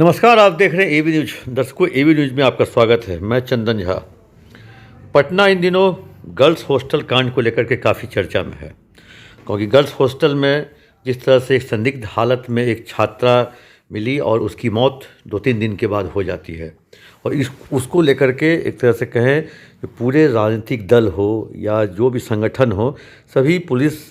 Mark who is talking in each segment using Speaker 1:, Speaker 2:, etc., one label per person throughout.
Speaker 1: नमस्कार, आप देख रहे हैं एबी न्यूज। दर्शकों, एबी न्यूज में आपका स्वागत है। मैं चंदन झा। पटना इन दिनों गर्ल्स हॉस्टल कांड को लेकर के काफ़ी चर्चा में है, क्योंकि गर्ल्स हॉस्टल में जिस तरह से एक संदिग्ध हालत में एक छात्रा मिली और उसकी मौत 2-3 दिन के बाद हो जाती है, और उसको लेकर के एक तरह से कहें कि पूरे राजनीतिक दल हो या जो भी संगठन हो, सभी पुलिस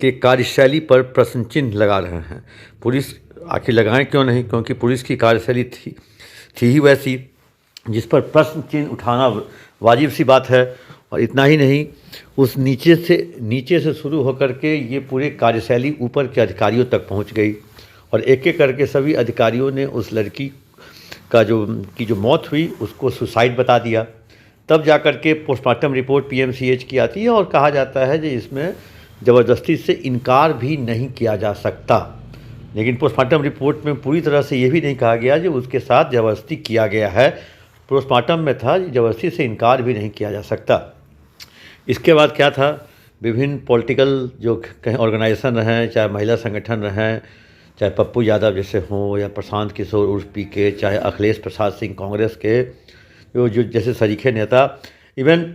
Speaker 1: के कार्यशैली पर प्रश्न चिन्ह लगा रहे हैं। पुलिस आखिर लगाएं क्यों नहीं, क्योंकि पुलिस की कार्यशैली थी ही वैसी जिस पर प्रश्न चिन्ह उठाना वाजिब सी बात है। और इतना ही नहीं, उस नीचे से शुरू होकर के ये पूरे कार्यशैली ऊपर के अधिकारियों तक पहुंच गई, और एक एक करके सभी अधिकारियों ने उस लड़की का जो मौत हुई उसको सुसाइड बता दिया। तब जाकर के पोस्टमार्टम रिपोर्ट पीएमसीएच की आती है और कहा जाता है कि इसमें ज़बरदस्ती से इनकार भी नहीं किया जा सकता। लेकिन पोस्टमार्टम रिपोर्ट में पूरी तरह से ये भी नहीं कहा गया जो उसके साथ ज़बरदस्ती किया गया है। पोस्टमार्टम में था ज़बरदस्ती से इनकार भी नहीं किया जा सकता। इसके बाद क्या था, विभिन्न पॉलिटिकल जो कहीं ऑर्गेनाइजेशन रहें, चाहे महिला संगठन रहें, चाहे पप्पू यादव जैसे हों या प्रशांत किशोर उर्फ पीके, चाहे अखिलेश प्रसाद सिंह कांग्रेस के जो जैसे सरीखे नेता, इवन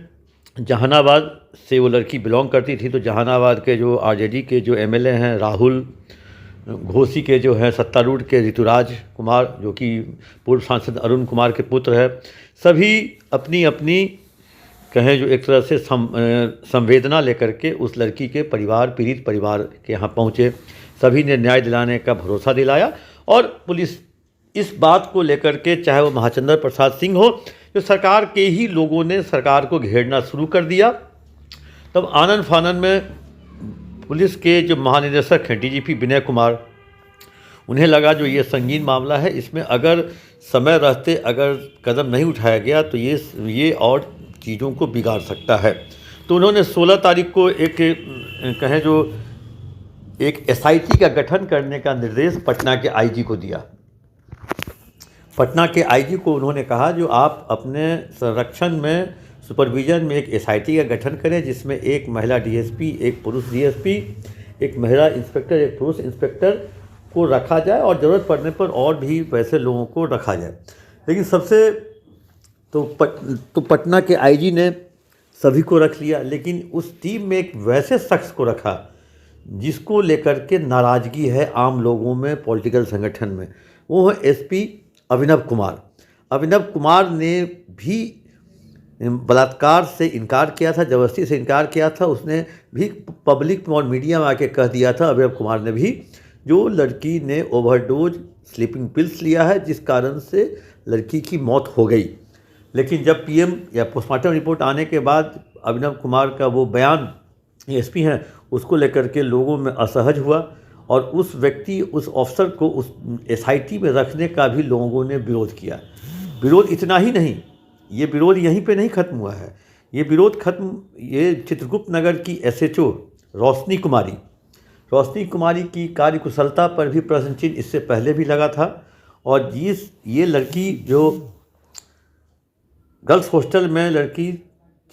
Speaker 1: जहानाबाद से वो लड़की बिलोंग करती थी, तो जहानाबाद के जो आरजेडी के जो एमएलए हैं राहुल, घोसी के जो हैं सत्तारूढ़ के ऋतुराज कुमार जो कि पूर्व सांसद अरुण कुमार के पुत्र है, सभी अपनी अपनी कहें जो एक तरह से संवेदना लेकर के उस लड़की के पीड़ित परिवार के यहाँ पहुँचे। सभी ने न्याय दिलाने का भरोसा दिलाया, और पुलिस इस बात को लेकर के, चाहे वो महाचंद्र प्रसाद सिंह हो, जो सरकार के ही लोगों ने सरकार को घेरना शुरू कर दिया। तब आनन फानन में पुलिस के जो महानिदेशक हैं डीजीपी विनय कुमार, उन्हें लगा जो ये संगीन मामला है, इसमें अगर समय रहते अगर कदम नहीं उठाया गया तो ये और चीज़ों को बिगाड़ सकता है। तो उन्होंने 16 तारीख को एक एसआईटी का गठन करने का निर्देश पटना के आईजी को दिया। पटना के आईजी को उन्होंने कहा जो आप अपने संरक्षण में सुपरविजन में एक एसआईटी का गठन करें, जिसमें एक महिला डीएसपी, एक पुरुष डीएसपी, एक महिला इंस्पेक्टर, एक पुरुष इंस्पेक्टर को रखा जाए, और ज़रूरत पड़ने पर और भी वैसे लोगों को रखा जाए। लेकिन सबसे तो पटना के आईजी ने सभी को रख लिया, लेकिन उस टीम में एक वैसे शख्स को रखा जिसको लेकर के नाराज़गी है आम लोगों में, पॉलिटिकल संगठन में। वो है एसपी अभिनव कुमार। अभिनव कुमार ने भी बलात्कार से इनकार किया था, ज़बरदस्ती से इनकार किया था। उसने भी पब्लिक और मीडिया में आके कह दिया था, अभिनव कुमार ने भी, जो लड़की ने ओवरडोज स्लीपिंग पिल्स लिया है जिस कारण से लड़की की मौत हो गई। लेकिन जब पीएम या पोस्टमार्टम रिपोर्ट आने के बाद अभिनव कुमार का वो बयान, एसपी हैं, उसको लेकर के लोगों में असहज हुआ, और उस व्यक्ति, उस अफसर को उस एसआईटी में रखने का भी लोगों ने विरोध किया। विरोध इतना ही नहीं, ये विरोध यहीं पे नहीं खत्म हुआ है। ये विरोध ये चित्रगुप्त नगर की एसएचओ रोशनी कुमारी की कार्यकुशलता पर भी प्रश्न चिन्ह इससे पहले भी लगा था। और ये लड़की जो गर्ल्स हॉस्टल में लड़की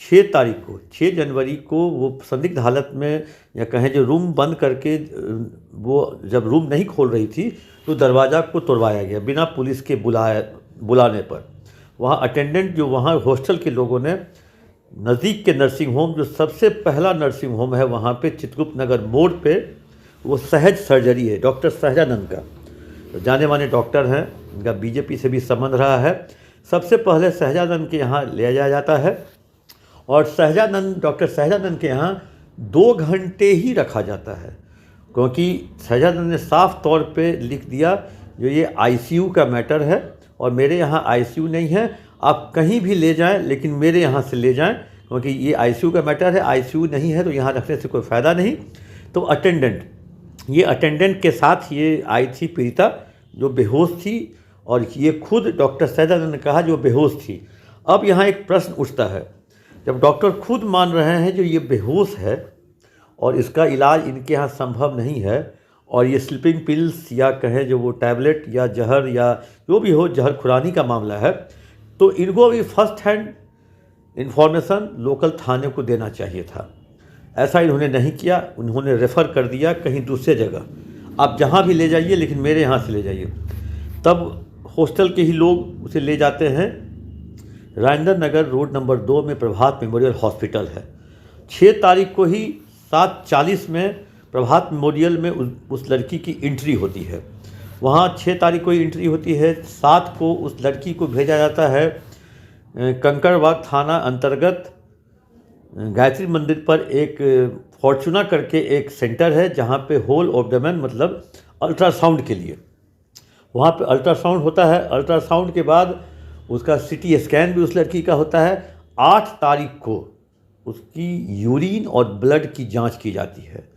Speaker 1: 6 जनवरी को वो संदिग्ध हालत में, या कहें जो रूम बंद करके, वो जब रूम नहीं खोल रही थी तो दरवाज़ा को तोड़वाया गया बिना पुलिस के बुलाने पर। वहाँ अटेंडेंट जो वहाँ हॉस्टल के लोगों ने नज़दीक के नर्सिंग होम, जो सबसे पहला नर्सिंग होम है वहाँ पे चित्रगुप्त नगर मोड़ पे, वो सहज सर्जरी है डॉक्टर सहजानंद का, तो जाने माने डॉक्टर हैं, इनका बीजेपी से भी संबंध रहा है। सबसे पहले सहजानंद के यहाँ ले जाया जाता है, और डॉक्टर सहजानंद के यहाँ 2 घंटे ही रखा जाता है, क्योंकि सहजानंद ने साफ तौर पे लिख दिया जो ये आईसीयू का मैटर है, और मेरे यहाँ आईसीयू नहीं है, आप कहीं भी ले जाएं लेकिन मेरे यहाँ से ले जाएं, क्योंकि ये आईसीयू का मैटर है, आईसीयू नहीं है तो यहाँ रखने से कोई फ़ायदा नहीं। तो अटेंडेंट के साथ ये आई थी पीड़िता, जो बेहोश थी, और ये खुद डॉक्टर सहजानंद ने कहा जो बेहोश थी। अब यहाँ एक प्रश्न उठता है, जब डॉक्टर खुद मान रहे हैं जो ये बेहोश है और इसका इलाज इनके यहाँ संभव नहीं है, और ये स्लीपिंग पिल्स या कहें जो वो टैबलेट या जहर या जो भी हो, जहर खुरानी का मामला है, तो इनको भी फर्स्ट हैंड इन्फॉर्मेशन लोकल थाने को देना चाहिए था। ऐसा इन्होंने नहीं किया, उन्होंने रेफ़र कर दिया कहीं दूसरे जगह, आप जहाँ भी ले जाइए लेकिन मेरे यहाँ से ले जाइए। तब हॉस्टल के ही लोग उसे ले जाते हैं। राजेंद्र नगर रोड नंबर 2 में प्रभात मेमोरियल हॉस्पिटल है। 6 तारीख को ही 7:40 में प्रभात मेमोरियल में उस लड़की की एंट्री होती है। वहाँ 6 तारीख को ही एंट्री होती है। 7 को उस लड़की को भेजा जाता है कंकड़बाग थाना अंतर्गत गायत्री मंदिर पर एक फॉर्चूना करके एक सेंटर है, जहाँ पे होल एब्डोमेन मतलब अल्ट्रासाउंड के लिए वहाँ पे अल्ट्रासाउंड होता है। अल्ट्रासाउंड के बाद उसका सीटी स्कैन भी उस लड़की का होता है। 8 तारीख को उसकी यूरिन और ब्लड की जांच की जाती है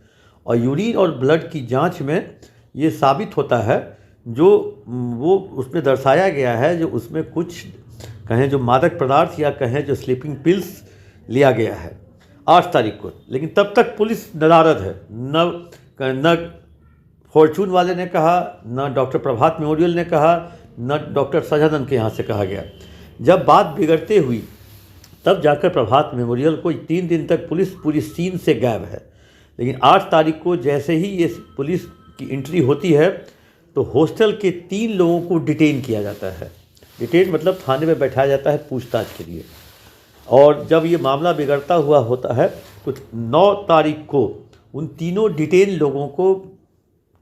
Speaker 1: और यूरिन और ब्लड की जांच में ये साबित होता है जो वो उसमें दर्शाया गया है, जो उसमें कुछ कहें जो मादक पदार्थ या कहें जो स्लीपिंग पिल्स लिया गया है 8 तारीख को। लेकिन तब तक पुलिस नदारद है। न फॉर्चून वाले ने कहा, न डॉक्टर प्रभात मेमोरियल ने कहा, न डॉक्टर सजानंद के यहाँ से कहा गया। जब बात बिगड़ते हुई तब जाकर प्रभात मेमोरियल को 3 दिन तक पुलिस पूरी सीन से गायब है। लेकिन 8 तारीख को जैसे ही ये पुलिस की एंट्री होती है तो हॉस्टल के 3 लोगों को डिटेन किया जाता है। डिटेन मतलब थाने में बैठाया जाता है पूछताछ के लिए। और जब ये मामला बिगड़ता हुआ होता है तो 9 तारीख को उन तीनों डिटेन लोगों को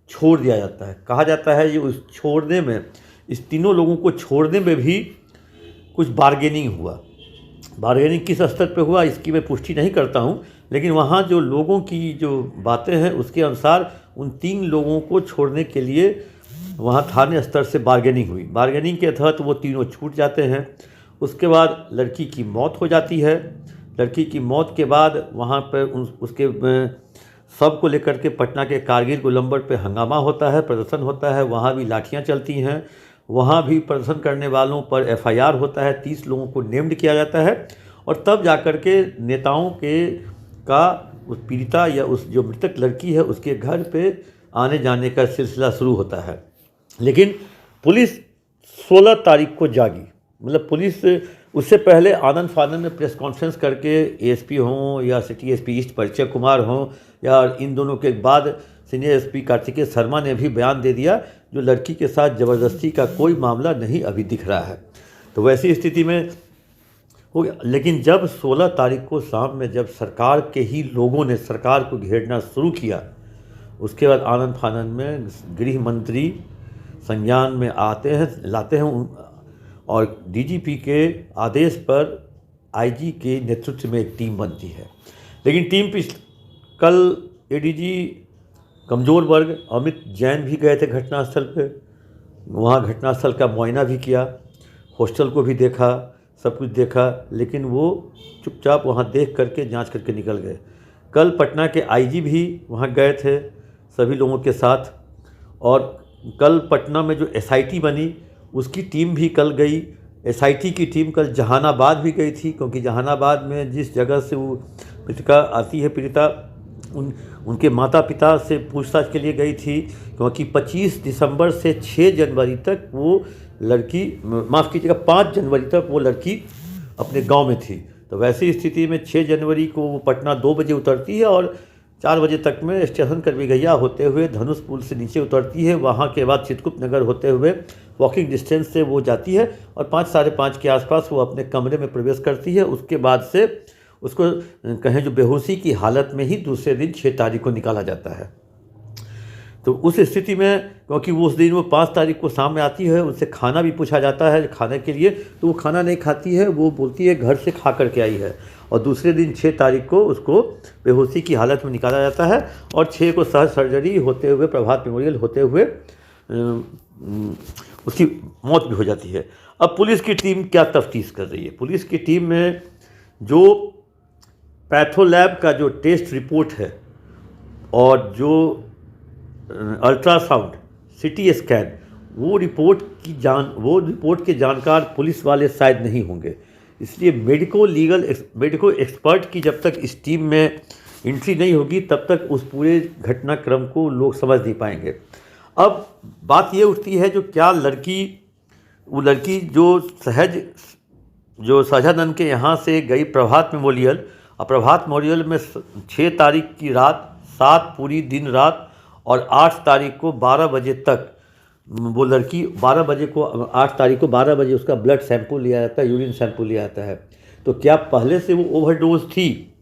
Speaker 1: छोड़ दिया जाता है। कहा जाता है ये उस छोड़ने में, इस तीनों लोगों को छोड़ने में भी कुछ बार्गेनिंग हुआ। बार्गेनिंग किस स्तर पे हुआ इसकी मैं पुष्टि नहीं करता हूँ, लेकिन वहाँ जो लोगों की जो बातें हैं उसके अनुसार उन 3 लोगों को छोड़ने के लिए वहाँ थाने स्तर से बार्गेनिंग हुई। बार्गेनिंग के तहत वो तीनों छूट जाते हैं। उसके बाद लड़की की मौत हो जाती है। लड़की की मौत के बाद वहाँ पर उसके शव को लेकर के पटना के कारगिल गोलंबर पे हंगामा होता है, प्रदर्शन होता है। वहाँ भी लाठियाँ चलती हैं। वहाँ भी प्रदर्शन करने वालों पर FIR होता है। 30 लोगों को नेम्ड किया जाता है और तब जाकर के नेताओं का उस पीड़िता या उस जो मृतक लड़की है उसके घर पे आने जाने का सिलसिला शुरू होता है। लेकिन पुलिस 16 तारीख को जागी। मतलब पुलिस उससे पहले आनंद फानंद में प्रेस कॉन्फ्रेंस करके ASP हों या सिटी SP ईस्ट परिचय कुमार हों या इन दोनों के बाद सीनियर SP कार्तिकेय शर्मा ने भी बयान दे दिया जो लड़की के साथ ज़बरदस्ती का कोई मामला नहीं अभी दिख रहा है। तो वैसी स्थिति में हो गया। लेकिन जब 16 तारीख को शाम में जब सरकार के ही लोगों ने सरकार को घेरना शुरू किया, उसके बाद आनंद फानंद में गृह मंत्री संज्ञान में लाते हैं और DGP के आदेश पर IG के नेतृत्व में एक टीम बनती है। लेकिन टीम कल ADG कमज़ोर वर्ग अमित जैन भी गए थे घटनास्थल पे। वहाँ घटनास्थल का मुआयना भी किया, हॉस्टल को भी देखा, सब कुछ देखा, लेकिन वो चुपचाप वहाँ देख करके जांच करके निकल गए। कल पटना के IG भी वहाँ गए थे सभी लोगों के साथ। और कल पटना में जो SIT बनी उसकी टीम भी कल गई। SIT की टीम कल जहानाबाद भी गई थी, क्योंकि जहानाबाद में जिस जगह से वो पीड़िता आती है, पीड़िता उनके माता पिता से पूछताछ के लिए गई थी, क्योंकि 25 दिसंबर से 6 जनवरी तक वो लड़की, माफ़ कीजिएगा 5 जनवरी तक वो लड़की अपने गांव में थी। तो वैसी स्थिति में 6 जनवरी को वो पटना 2 बजे उतरती है और 4 बजे तक में स्टेशन करबिगैया होते हुए धनुष पुल से नीचे उतरती है। वहाँ के बाद चित्रगुप्त नगर होते हुए वॉकिंग डिस्टेंस से वो जाती है और 5 साढ़े 5 के आसपास वो अपने कमरे में प्रवेश करती है। उसके बाद से उसको कहें जो बेहोशी की हालत में ही दूसरे दिन 6 तारीख को निकाला जाता है। तो उस स्थिति में, क्योंकि वो उस दिन वो 5 तारीख को शाम में आती है, उससे खाना भी पूछा जाता है खाने के लिए, तो वो खाना नहीं खाती है। वो बोलती है घर से खा करके आई है। और दूसरे दिन 6 तारीख को उसको बेहोशी की हालत में निकाला जाता है और 6 को सहज सर्जरी होते हुए प्रभात मेमोरियल होते हुए उसकी मौत भी हो जाती है। अब पुलिस की टीम क्या तफ्तीश कर रही है? पुलिस की टीम में जो पैथोलैब का जो टेस्ट रिपोर्ट है और जो अल्ट्रासाउंड, CT स्कैन, वो रिपोर्ट के जानकार पुलिस वाले शायद नहीं होंगे। इसलिए मेडिको एक्सपर्ट की जब तक इस टीम में एंट्री नहीं होगी तब तक उस पूरे घटनाक्रम को लोग समझ नहीं पाएंगे। अब बात ये उठती है जो क्या वो लड़की जो सजानंद के यहाँ से गई प्रभात मेमोरियल, और प्रभात मेमोरियल में 6 तारीख की रात 7 पूरी दिन रात और 8 तारीख को 12 बजे तक वो लड़की 12 बजे को, 8 तारीख को 12 बजे उसका ब्लड सैंपल लिया जाता है, यूरिन सैंपल लिया जाता है। तो क्या पहले से वो ओवरडोज थी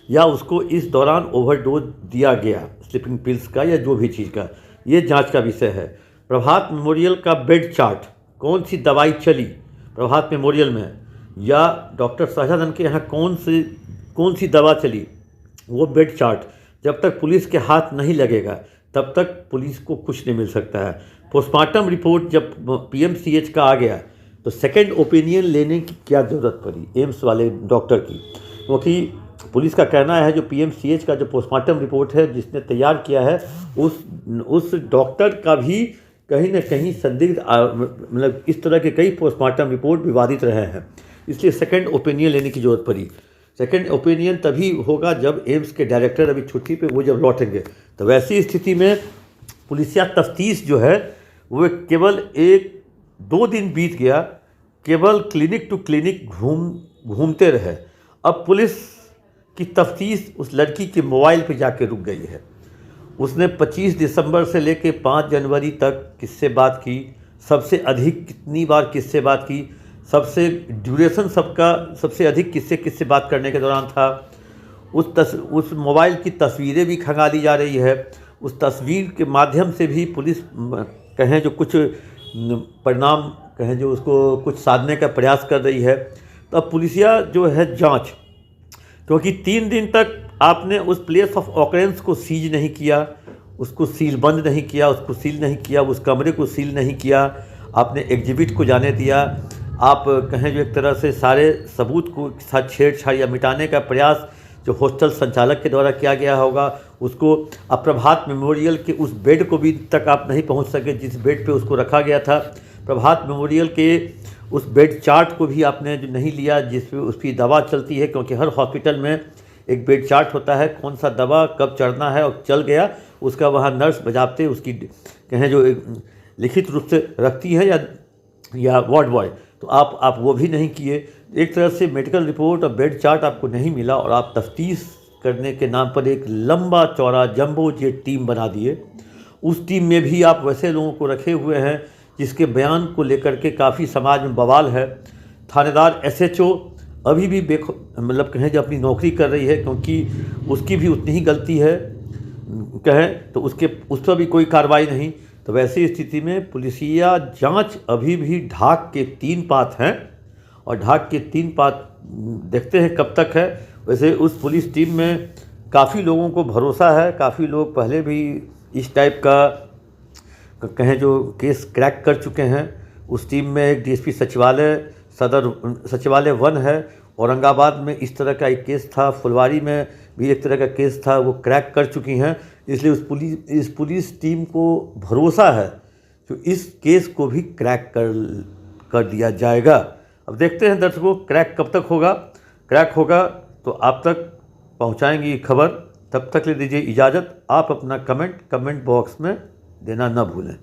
Speaker 1: या उसको इस दौरान ओवरडोज दिया गया स्लीपिंग पिल्स का या जो भी चीज़ का, ये जांच का विषय है। प्रभात मेमोरियल का बेड चार्ट, कौन सी दवाई चली प्रभात मेमोरियल में या डॉक्टर सहजानंद के यहाँ कौन सी दवा चली, वो बेड चार्ट जब तक पुलिस के हाथ नहीं लगेगा तब तक पुलिस को कुछ नहीं मिल सकता है। पोस्टमार्टम रिपोर्ट जब पीएमसीएच का आ गया तो सेकंड ओपिनियन लेने की क्या ज़रूरत पड़ी एम्स वाले डॉक्टर की, क्योंकि पुलिस का कहना है जो पीएमसीएच का जो पोस्टमार्टम रिपोर्ट है जिसने तैयार किया है उस डॉक्टर का भी कहीं ना कहीं संदिग्ध, मतलब इस तरह के कई पोस्टमार्टम रिपोर्ट विवादित रहे हैं, इसलिए सेकंड ओपिनियन लेने की ज़रूरत पड़ी। सेकंड ओपिनियन तभी होगा जब एम्स के डायरेक्टर अभी छुट्टी पे वो जब लौटेंगे, तो वैसी स्थिति में पुलिसिया तफ्तीश जो है वो केवल 1-2 दिन बीत गया, केवल क्लिनिक टू क्लिनिक घूमते रहे। अब पुलिस की तफ्तीश उस लड़की के मोबाइल पे जाके रुक गई है। उसने 25 दिसंबर से लेके 5 जनवरी तक किससे बात की, सबसे अधिक कितनी बार किससे बात की, सबसे ड्यूरेशन सबका सबसे अधिक किससे बात करने के दौरान था। उस मोबाइल की तस्वीरें भी खंगाली जा रही है। उस तस्वीर के माध्यम से भी पुलिस कहें जो कुछ परिणाम कहें जो उसको कुछ साधने का प्रयास कर रही है। तो अब पुलिसिया जो है जांच, क्योंकि 3 दिन तक आपने उस प्लेस ऑफ ऑकरेंस को सीज नहीं किया, उसको सील बंद नहीं किया, उसको सील नहीं किया, उस कमरे को सील नहीं किया, आपने एग्जिबिट को जाने दिया, आप कहें जो एक तरह से सारे सबूत को साथ छेड़छाड़ या मिटाने का प्रयास जो हॉस्टल संचालक के द्वारा किया गया होगा उसको, अब प्रभात मेमोरियल के उस बेड को भी तक आप नहीं पहुंच सके जिस बेड पे उसको रखा गया था। प्रभात मेमोरियल के उस बेड चार्ट को भी आपने जो नहीं लिया जिस पे उसकी दवा चलती है, क्योंकि हर हॉस्पिटल में एक बेड चार्ट होता है कौन सा दवा कब चढ़ना है, और चल गया उसका वहाँ नर्स बजाते उसकी कहें जो लिखित रूप से रखती है या वार्ड बॉय, तो आप वो भी नहीं किए। एक तरह से मेडिकल रिपोर्ट और बेड चार्ट आपको नहीं मिला और आप तफ्तीश करने के नाम पर एक लंबा चौड़ा जंबो जेट टीम बना दिए। उस टीम में भी आप वैसे लोगों को रखे हुए हैं जिसके बयान को लेकर के काफ़ी समाज में बवाल है। थानेदार एसएचओ अभी भी मतलब कहें जो अपनी नौकरी कर रही है, क्योंकि उसकी भी उतनी ही गलती है कहें तो उस पर भी कोई कार्रवाई नहीं। तो वैसी स्थिति में पुलिसिया जांच अभी भी ढाक के 3 पात हैं और ढाक के 3 पात देखते हैं कब तक है। वैसे उस पुलिस टीम में काफ़ी लोगों को भरोसा है, काफ़ी लोग पहले भी इस टाइप का कहें जो केस क्रैक कर चुके हैं। उस टीम में एक डीएसपी सचिवालय सदर सचिवालय 1 है, औरंगाबाद में इस तरह का एक केस था, फुलवारी में भी एक तरह का केस था, वो क्रैक कर चुकी हैं। इसलिए इस पुलिस टीम को भरोसा है कि इस केस को भी क्रैक कर दिया जाएगा। अब देखते हैं दर्शकों क्रैक कब तक होगा। क्रैक होगा तो आप तक पहुंचाएंगे ये खबर। तब तक ले दीजिए इजाज़त। आप अपना कमेंट बॉक्स में देना न भूलें।